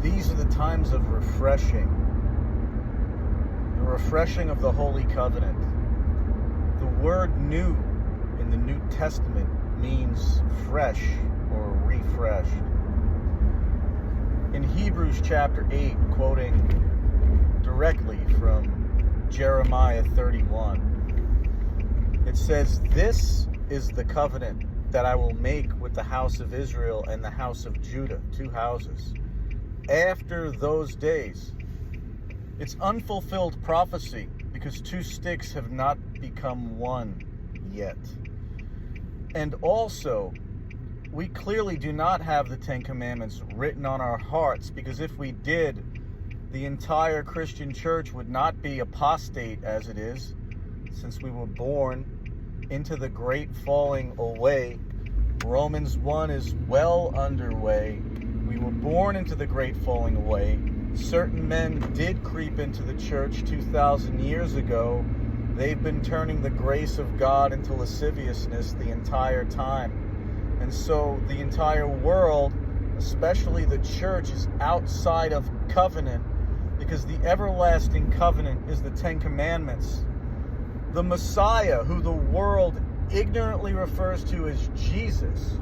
These are the times of refreshing. The refreshing of the Holy Covenant. The word new in the New Testament means fresh or refreshed. In Hebrews chapter 8, quoting directly from Jeremiah 31, it says, "This is the covenant that I will make with the house of Israel and the house of Judah," two houses, "after those days." It's unfulfilled prophecy because two sticks have not become one yet. And also, we clearly do not have the Ten Commandments written on our hearts, because if we did, the entire Christian church would not be apostate as it is, since we were born into the great falling away. Romans 1 is well underway. We were born into the great falling away. Certain men did creep into the church 2,000 years ago. They've been turning the grace of God into lasciviousness the entire time. And so the entire world, especially the church, is outside of covenant, because the everlasting covenant is the Ten Commandments. The Messiah, who the world ignorantly refers to as Jesus,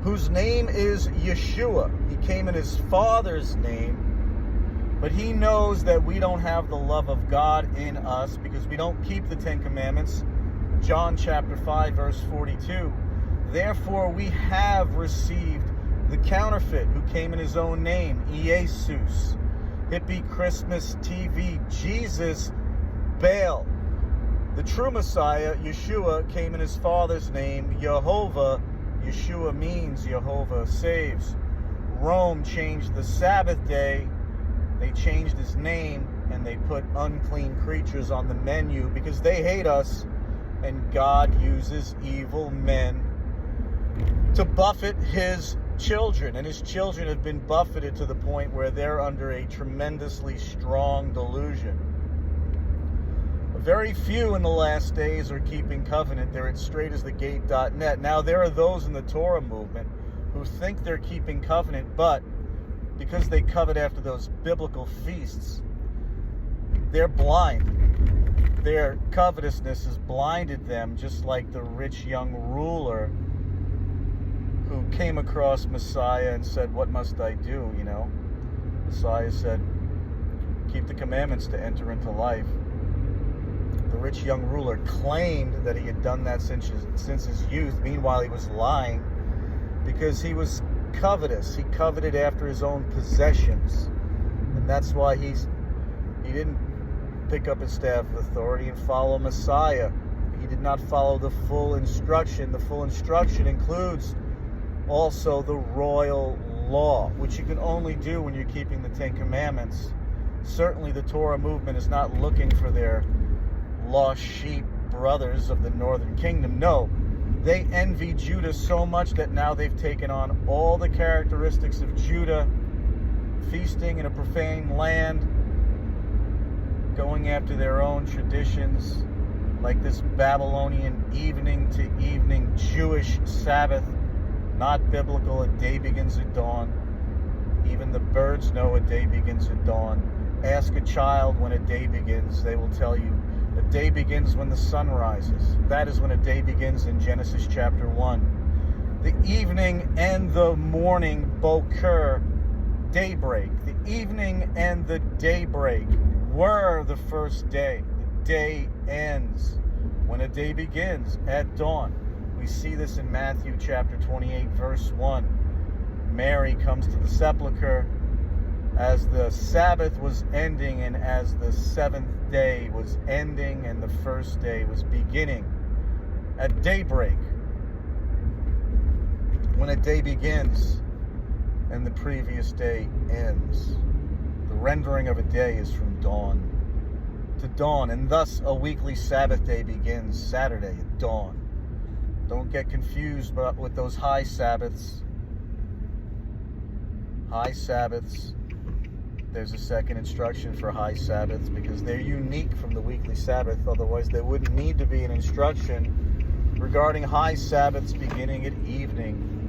whose name is Yeshua. He came in his Father's name, but he knows that we don't have the love of God in us because we don't keep the Ten Commandments. John chapter 5, verse 42. Therefore we have received the counterfeit, who came in his own name, Jesus. Hippie Christmas TV, Jesus Baal. The true Messiah, Yeshua, came in his Father's name, Jehovah. Yeshua means Jehovah saves. Rome changed the Sabbath day. They changed his name, and they put unclean creatures on the menu because they hate us, and God uses evil men to buffet his children, and his children have been buffeted to the point where they're under a tremendously strong delusion. Very few in the last days are keeping covenant. They're at straightasthegate.net. Now, there are those in the Torah movement who think they're keeping covenant, but because they covet after those biblical feasts, they're blind. Their covetousness has blinded them, just like the rich young ruler who came across Messiah and said, "What must I do?" Messiah said, "Keep the commandments to enter into life." The rich young ruler claimed that he had done that since his youth. Meanwhile, he was lying because he was covetous. He coveted after his own possessions. And that's why he didn't pick up his staff of authority and follow Messiah. He did not follow the full instruction. The full instruction includes also the royal law, which you can only do when you're keeping the Ten Commandments. Certainly the Torah movement is not looking for their lost sheep brothers of the northern kingdom. No, they envy Judah so much that now they've taken on all the characteristics of Judah, feasting in a profane land, going after their own traditions, like this Babylonian evening to evening Jewish Sabbath, not biblical. A day begins at dawn. Even the birds know a day begins at dawn. Ask a child when a day begins. They will tell you a day begins when the sun rises. That is when a day begins in Genesis chapter 1. The evening and the morning, boker, daybreak. The evening and the daybreak were the first day. The day ends when a day begins at dawn. We see this in Matthew chapter 28, verse 1. Mary comes to the sepulchre as the Sabbath was ending and as the seventh day was ending and the first day was beginning. At daybreak, when a day begins and the previous day ends. The rendering of a day is from dawn to dawn, and thus a weekly Sabbath day begins Saturday at dawn. Don't get confused with those high Sabbaths. High Sabbaths, there's a second instruction for high Sabbaths because they're unique from the weekly Sabbath. Otherwise, there wouldn't need to be an instruction regarding high Sabbaths beginning at evening.